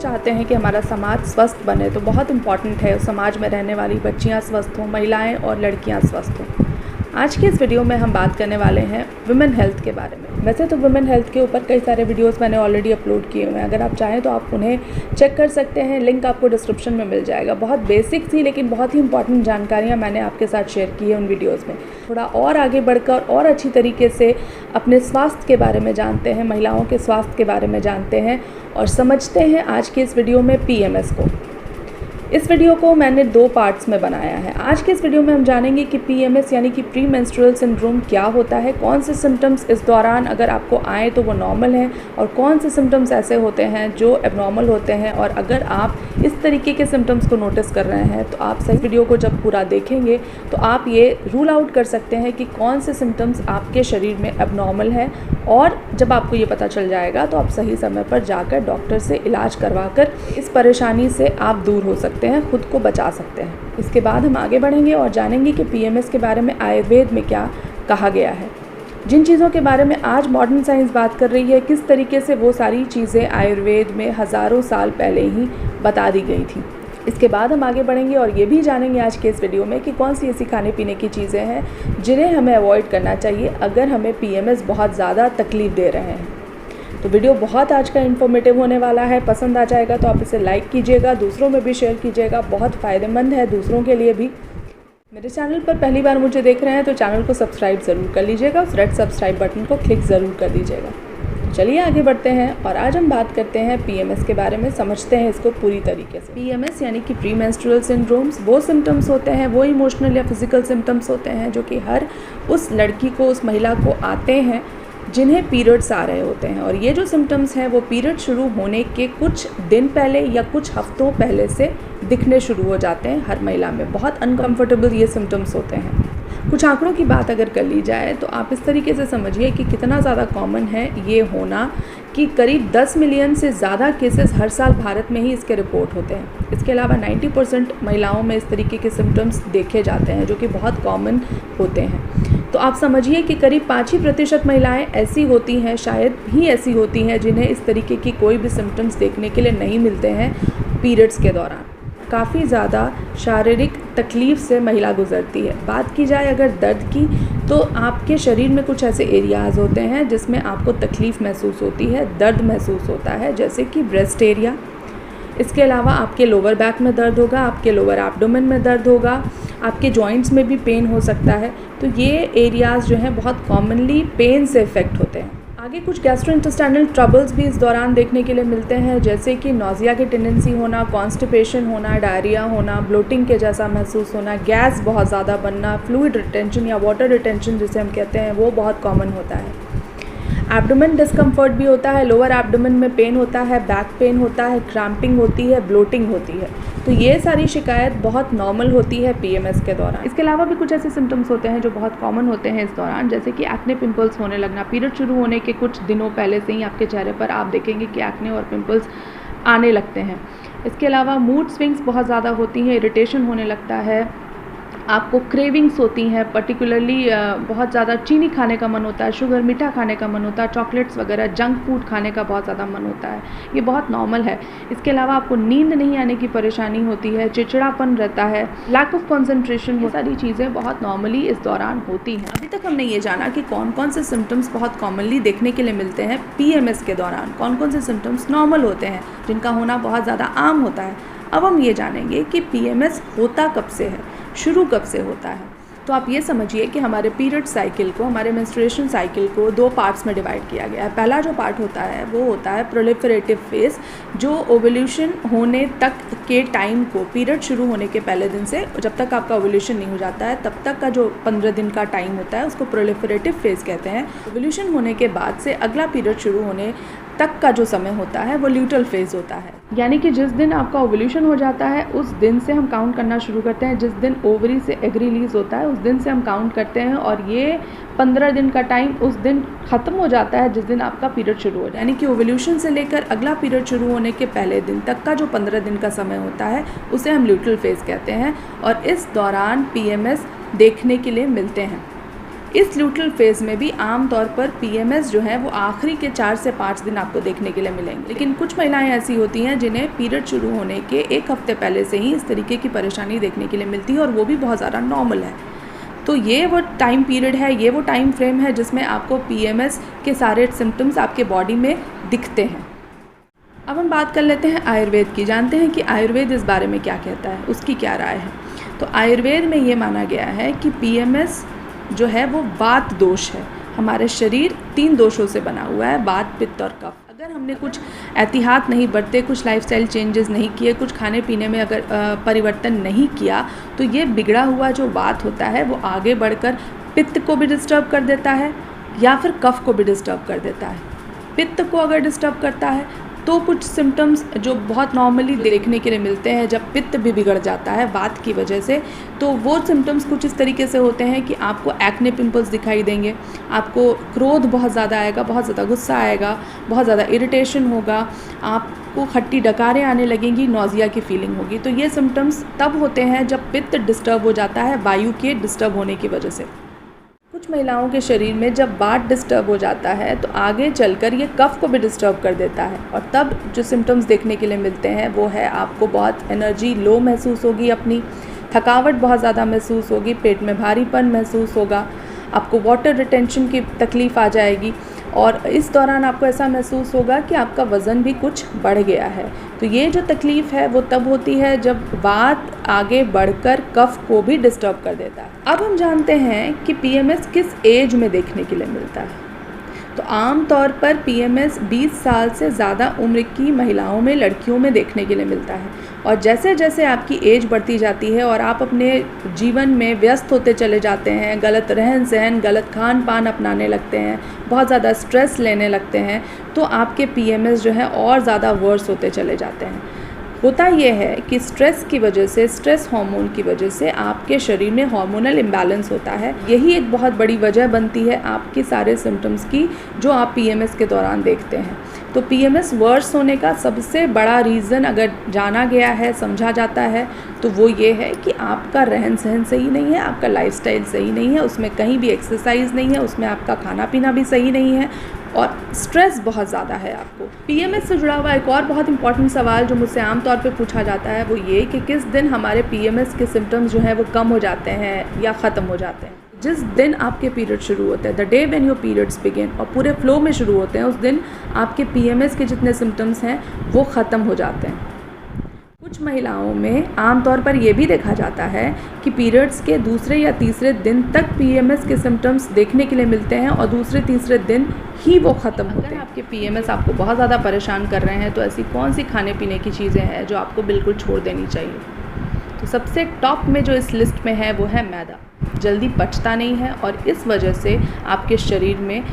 चाहते हैं कि हमारा समाज स्वस्थ बने तो बहुत इम्पॉर्टेंट है समाज में रहने वाली बच्चियां स्वस्थ हों, महिलाएं और लड़कियां स्वस्थ हों। आज की इस वीडियो में हम बात करने वाले हैं वुमेन हेल्थ के बारे में। वैसे तो वुमेन हेल्थ के ऊपर कई सारे वीडियोस मैंने ऑलरेडी अपलोड किए हुए हैं, अगर आप चाहें तो आप उन्हें चेक कर सकते हैं, लिंक आपको डिस्क्रिप्शन में मिल जाएगा। बहुत बेसिक थी लेकिन बहुत ही इंपॉर्टेंट जानकारियाँ मैंने आपके साथ शेयर की है उन वीडियोज़ में। थोड़ा और आगे बढ़कर और अच्छी तरीके से अपने स्वास्थ्य के बारे में जानते हैं, महिलाओं के स्वास्थ्य के बारे में जानते हैं और समझते हैं आज के इस वीडियो में PMS को। इस वीडियो को मैंने 2 पार्ट्स में बनाया है। आज के इस वीडियो में हम जानेंगे कि PMS यानी कि प्री मेंस्ट्रुअल सिंड्रोम क्या होता है, कौन से सिम्टम्स इस दौरान अगर आपको आए तो वो नॉर्मल हैं और कौन से सिम्टम्स ऐसे होते हैं जो एबनॉर्मल होते हैं। और अगर आप इस तरीके के सिम्टम्स को नोटिस कर रहे हैं तो आप सही वीडियो को जब पूरा देखेंगे तो आप ये रूल आउट कर सकते हैं कि कौन से सिम्टम्स आपके शरीर में एबनॉर्मल हैं। और जब आपको ये पता चल जाएगा तो आप सही समय पर जाकर डॉक्टर से इलाज करवाकर इस परेशानी से आप दूर हो सकते हैं, खुद को बचा सकते हैं। इसके बाद हम आगे बढ़ेंगे और जानेंगे कि PMS के बारे में आयुर्वेद में क्या कहा गया है। जिन चीज़ों के बारे में आज मॉडर्न साइंस बात कर रही है, किस तरीके से वो सारी चीज़ें आयुर्वेद में हज़ारों साल पहले ही बता दी गई थी। इसके बाद हम आगे बढ़ेंगे और ये भी जानेंगे आज के इस वीडियो में कि कौन सी ऐसी खाने पीने की चीज़ें हैं जिन्हें हमें अवॉइड करना चाहिए अगर हमें PMS बहुत ज़्यादा तकलीफ़ दे रहे हैं। तो वीडियो बहुत आज का इन्फॉर्मेटिव होने वाला है। पसंद आ जाएगा तो आप इसे लाइक कीजिएगा, दूसरों में भी शेयर कीजिएगा, बहुत फ़ायदेमंद है दूसरों के लिए भी। मेरे चैनल पर पहली बार मुझे देख रहे हैं तो चैनल को सब्सक्राइब ज़रूर कर लीजिएगा, उस रेड सब्सक्राइब बटन को क्लिक ज़रूर कर दीजिएगा। चलिए आगे बढ़ते हैं और आज हम बात करते हैं PMS के बारे में, समझते हैं इसको पूरी तरीके से। PMS यानी कि प्री मेंस्ट्रुअल सिंड्रोम्स वो सिम्टम्स होते हैं, वो इमोशनल या फिज़िकल सिम्टम्स होते हैं जो कि हर उस लड़की को, उस महिला को आते हैं जिन्हें पीरियड्स आ रहे होते हैं। और ये जो सिम्टम्स हैं वो पीरियड शुरू होने के कुछ दिन पहले या कुछ हफ्तों पहले से दिखने शुरू हो जाते हैं हर महिला में। बहुत अनकंफर्टेबल ये सिम्टम्स होते हैं। कुछ आंकड़ों की बात अगर कर ली जाए तो आप इस तरीके से समझिए कि कितना ज़्यादा कॉमन है ये होना कि करीब 10 मिलियन से ज़्यादा केसेस हर साल भारत में ही इसके रिपोर्ट होते हैं। इसके अलावा 90% महिलाओं में इस तरीके के सिम्टम्स देखे जाते हैं जो कि बहुत कॉमन होते हैं। तो आप समझिए कि करीब 5% महिलाएं ऐसी होती हैं, शायद ही ऐसी होती हैं जिन्हें इस तरीके की कोई भी सिम्टम्स देखने के लिए नहीं मिलते हैं पीरियड्स के दौरान। काफ़ी ज़्यादा शारीरिक तकलीफ़ से महिला गुजरती है। बात की जाए अगर दर्द की तो आपके शरीर में कुछ ऐसे एरियाज़ होते हैं जिसमें आपको तकलीफ़ महसूस होती है, दर्द महसूस होता है, जैसे कि ब्रेस्ट एरिया। इसके अलावा आपके लोअर बैक में दर्द होगा, आपके लोअर एब्डोमेन में दर्द होगा, आपके जॉइंट्स में भी पेन हो सकता है। तो ये एरियाज़ जो हैं बहुत कॉमनली पेन से इफ़ेक्ट होते हैं। आगे कुछ गैस्ट्रोइंटेस्टाइनल ट्रबल्स भी इस दौरान देखने के लिए मिलते हैं, जैसे कि नोज़िया की टेंडेंसी होना, कॉन्स्टिपेशन होना, डायरिया होना, ब्लोटिंग के जैसा महसूस होना, गैस बहुत ज़्यादा बनना, फ्लूइड रिटेंशन या वाटर रिटेंशन जिसे हम कहते हैं वो बहुत कॉमन होता है। एब्डोमेन डिस्कम्फर्ट भी होता है, लोअर एब्डोमेन में पेन होता है, बैक पेन होता है, क्रैम्पिंग होती है, ब्लोटिंग होती है। तो ये सारी शिकायत बहुत नॉर्मल होती है PMS के दौरान। इसके अलावा भी कुछ ऐसे सिम्टम्स होते हैं जो बहुत कॉमन होते हैं इस दौरान, जैसे कि एक्ने पिंपल्स होने लगना। पीरियड शुरू होने के कुछ दिनों पहले से ही आपके चेहरे पर आप देखेंगे कि एक्ने और पिंपल्स आने लगते हैं। इसके अलावा मूड स्विंग्स बहुत ज़्यादा होती हैं, इरिटेशन होने लगता है, आपको क्रेविंग्स होती हैं, पर्टिकुलरली बहुत ज़्यादा चीनी खाने का मन होता है, शुगर मीठा खाने का मन होता है, चॉकलेट्स वगैरह जंक फूड खाने का बहुत ज़्यादा मन होता है। ये बहुत नॉर्मल है। इसके अलावा आपको नींद नहीं आने की परेशानी होती है, चिड़चिड़ापन रहता है, लैक ऑफ कंसंट्रेशन, ये सारी चीज़ें बहुत नॉर्मली इस दौरान होती हैं। अभी तक हमने ये जाना कि कौन कौन से सिम्टम्स बहुत कॉमनली देखने के लिए मिलते हैं PMS के दौरान, कौन कौन से सिम्टम्स नॉर्मल होते हैं जिनका होना बहुत ज़्यादा आम होता है। अब हम ये जानेंगे कि PMS होता कब से है, शुरू कब से होता है। तो आप ये समझिए कि हमारे पीरियड साइकिल को, हमारे मेंस्ट्रुएशन साइकिल को 2 पार्ट्स में डिवाइड किया गया है। पहला जो पार्ट होता है वो होता है प्रोलिफरेटिव फेज़, जो ओव्यूलेशन होने तक के टाइम को, पीरियड शुरू होने के पहले दिन से जब तक आपका ओव्यूलेशन नहीं हो जाता है तब तक का जो 15 दिन का टाइम होता है उसको प्रोलिफरेटिव फेज़ कहते हैं। ओव्यूलेशन होने के बाद से अगला पीरियड शुरू होने तक का जो समय होता है वो ल्यूटल फेज़ होता है। यानी कि जिस दिन आपका ओव्यूलेशन हो जाता है उस दिन से हम काउंट करना शुरू करते हैं। जिस दिन ओवरी से एग रिलीज़ होता है उस दिन से हम काउंट करते हैं और ये 15 दिन का टाइम उस दिन ख़त्म हो जाता है जिस दिन आपका पीरियड शुरू हो जाए। यानी कि ओव्यूलेशन से लेकर अगला पीरियड शुरू होने के पहले दिन तक का जो 15 दिन का समय होता है उसे हम ल्यूटल फेज़ कहते हैं और इस दौरान PMS देखने के लिए मिलते हैं। इस ल्यूटरल फेज़ में भी आमतौर पर पीएमएस जो है वो आखिरी के 4 से 5 दिन आपको देखने के लिए मिलेंगे। लेकिन कुछ महिलाएं ऐसी होती हैं जिन्हें पीरियड शुरू होने के 1 हफ्ते पहले से ही इस तरीके की परेशानी देखने के लिए मिलती है और वो भी बहुत ज़्यादा नॉर्मल है। तो ये वो टाइम पीरियड है, ये वो टाइम फ्रेम है जिसमें आपको पीएमएस के सारे सिम्टम्स आपके बॉडी में दिखते हैं। अब हम बात कर लेते हैं आयुर्वेद की। जानते हैं कि आयुर्वेद इस बारे में क्या कहता है, उसकी क्या राय है। तो आयुर्वेद में ये माना गया है कि पीएमएस जो है वो वात दोष है। हमारे शरीर 3 दोषों से बना हुआ है, वात, पित्त और कफ। अगर हमने कुछ एहतियात नहीं बरते, कुछ लाइफस्टाइल चेंजेस नहीं किए, कुछ खाने पीने में अगर परिवर्तन नहीं किया, तो ये बिगड़ा हुआ जो वात होता है वो आगे बढ़कर पित्त को भी डिस्टर्ब कर देता है या फिर कफ को भी डिस्टर्ब कर देता है। पित्त को अगर डिस्टर्ब करता है तो कुछ सिम्टम्स जो बहुत नॉर्मली देखने के लिए मिलते हैं, जब पित्त भी बिगड़ जाता है वात की वजह से, तो वो सिम्टम्स कुछ इस तरीके से होते हैं कि आपको एक्ने पिंपल्स दिखाई देंगे, आपको क्रोध बहुत ज़्यादा आएगा, बहुत ज़्यादा गुस्सा आएगा, बहुत ज़्यादा इरिटेशन होगा, आपको खट्टी डकारें आने लगेंगी, नौजिया की फीलिंग होगी। तो ये सिम्टम्स तब होते हैं जब पित्त डिस्टर्ब हो जाता है वायु के डिस्टर्ब होने की वजह से। कुछ महिलाओं के शरीर में जब वात डिस्टर्ब हो जाता है तो आगे चलकर ये कफ को भी डिस्टर्ब कर देता है और तब जो सिम्टम्स देखने के लिए मिलते हैं वो है आपको बहुत एनर्जी लो महसूस होगी, अपनी थकावट बहुत ज़्यादा महसूस होगी, पेट में भारीपन महसूस होगा, आपको वाटर रिटेंशन की तकलीफ़ आ जाएगी और इस दौरान आपको ऐसा महसूस होगा कि आपका वज़न भी कुछ बढ़ गया है। तो ये जो तकलीफ़ है वो तब होती है जब वात आगे बढ़कर कफ को भी डिस्टर्ब कर देता है। अब हम जानते हैं कि पीएमएस किस एज में देखने के लिए मिलता है। तो आम तौर पर पीएमएस 20 साल से ज़्यादा उम्र की महिलाओं में, लड़कियों में देखने के लिए मिलता है और जैसे जैसे आपकी एज बढ़ती जाती है और आप अपने जीवन में व्यस्त होते चले जाते हैं, गलत रहन सहन, गलत खान पान अपनाने लगते हैं, बहुत ज़्यादा स्ट्रेस लेने लगते हैं, तो आपके पीएमएस जो है और ज़्यादा वर्स होते चले जाते हैं। होता यह है कि स्ट्रेस की वजह से, स्ट्रेस हार्मोन की वजह से आपके शरीर में हार्मोनल इम्बैलेंस होता है। यही एक बहुत बड़ी वजह बनती है आपके सारे सिम्टम्स की जो आप पीएमएस के दौरान देखते हैं। तो पीएमएस वर्स होने का सबसे बड़ा रीज़न अगर जाना गया है, समझा जाता है, तो वो ये है कि आपका रहन सहन सही नहीं है, आपका लाइफस्टाइल सही नहीं है, उसमें कहीं भी एक्सरसाइज नहीं है, उसमें आपका खाना पीना भी सही नहीं है और स्ट्रेस बहुत ज़्यादा है आपको। पीएमएस से जुड़ा हुआ एक और बहुत इंपॉर्टेंट सवाल जो मुझसे आमतौर पे पूछा जाता है वो ये कि किस दिन हमारे पीएमएस के सिम्टम्स जो हैं वो कम हो जाते हैं या ख़त्म हो जाते हैं। जिस दिन आपके पीरियड शुरू होते हैं, the day when your periods begin, और पूरे फ्लो में शुरू होते हैं, उस दिन आपके पीएमएस के जितने सिम्टम्स हैं वो ख़त्म हो जाते हैं। कुछ महिलाओं में आमतौर पर यह भी देखा जाता है कि पीरियड्स के दूसरे या तीसरे दिन तक पीएमएस के सिम्टम्स देखने के लिए मिलते हैं और दूसरे तीसरे दिन ही वो ख़त्म होते हैं। अगर आपके पीएमएस आपको बहुत ज़्यादा परेशान कर रहे हैं तो ऐसी कौन सी खाने पीने की चीज़ें हैं जो आपको बिल्कुल छोड़ देनी चाहिए। तो सबसे टॉप में जो इस लिस्ट में है वो है मैदा। जल्दी पचता नहीं है और इस वजह से आपके शरीर में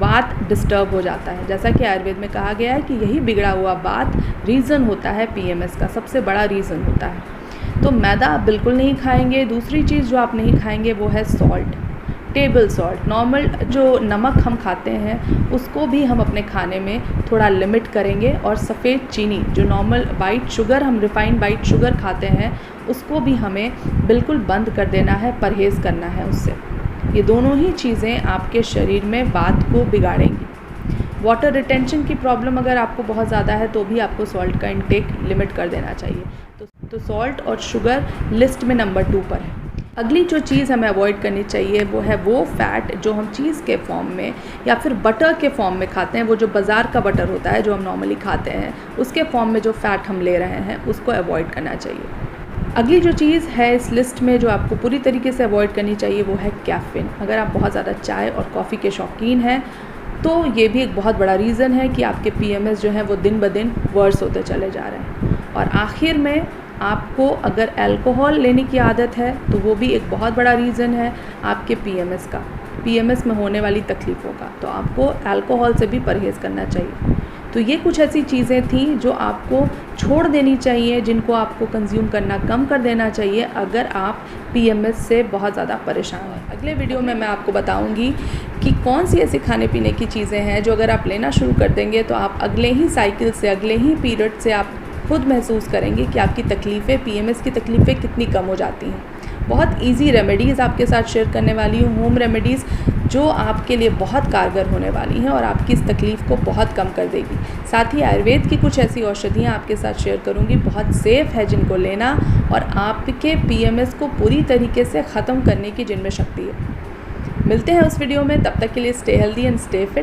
वात डिस्टर्ब हो जाता है। जैसा कि आयुर्वेद में कहा गया है कि यही बिगड़ा हुआ वात रीज़न होता है पीएमएस का, सबसे बड़ा रीज़न होता है। तो मैदा आप बिल्कुल नहीं खाएंगे। दूसरी चीज़ जो आप नहीं खाएंगे वो है सॉल्ट, टेबल सॉल्ट। नॉर्मल जो नमक हम खाते हैं उसको भी हम अपने खाने में थोड़ा लिमिट करेंगे और सफ़ेद चीनी जो नॉर्मल वाइट शुगर, हम रिफ़ाइंड वाइट शुगर खाते हैं, उसको भी हमें बिल्कुल बंद कर देना है, परहेज़ करना है उससे। ये दोनों ही चीज़ें आपके शरीर में वात को बिगाड़ेंगी। वाटर रिटेंशन की प्रॉब्लम अगर आपको बहुत ज़्यादा है तो भी आपको सॉल्ट का इंटेक लिमिट कर देना चाहिए। तो सॉल्ट और शुगर लिस्ट में नंबर 2 पर है। अगली जो चीज़ हमें अवॉइड करनी चाहिए वो है वो फ़ैट जो हम चीज़ के फॉर्म में या फिर बटर के फॉर्म में खाते हैं। वो जो बाज़ार का बटर होता है जो हम नॉर्मली खाते हैं, उसके फॉर्म में जो फ़ैट हम ले रहे हैं उसको अवॉइड करना चाहिए। अगली जो चीज़ है इस लिस्ट में जो आपको पूरी तरीके से अवॉइड करनी चाहिए वो है कैफ़ीन। अगर आप बहुत ज़्यादा चाय और कॉफ़ी के शौकीन हैं तो ये भी एक बहुत बड़ा रीज़न है कि आपके पीएमएस जो है वो दिन ब दिन वर्स होते चले जा रहे हैं। और आखिर में आपको अगर अल्कोहल लेने की आदत है तो वो भी एक बहुत बड़ा रीज़न है आपके पीएमएस में होने वाली तकलीफ़ों का। तो आपको अल्कोहल से भी परहेज़ करना चाहिए। तो ये कुछ ऐसी चीज़ें थी जो आपको छोड़ देनी चाहिए, जिनको आपको कंज्यूम करना कम कर देना चाहिए अगर आप पीएमएस से बहुत ज़्यादा परेशान हैं। अगले वीडियो में मैं आपको बताऊंगी कि कौन सी ऐसी खाने पीने की चीज़ें हैं जो अगर आप लेना शुरू कर देंगे तो आप अगले ही साइकिल से, अगले ही पीरियड से आप खुद महसूस करेंगे कि आपकी तकलीफ़ें, पीएमएस की तकलीफ़ें कितनी कम हो जाती हैं। बहुत इजी रेमेडीज़ आपके साथ शेयर करने वाली हूँ, होम रेमेडीज़ जो आपके लिए बहुत कारगर होने वाली हैं और आपकी इस तकलीफ़ को बहुत कम कर देगी। साथ ही आयुर्वेद की कुछ ऐसी औषधियाँ आपके साथ शेयर करूँगी, बहुत सेफ़ है जिनको लेना और आपके PMS को पूरी तरीके से ख़त्म करने की जिनमें शक्ति है। मिलते हैं उस वीडियो में, तब तक के लिए stay healthy and stay fit.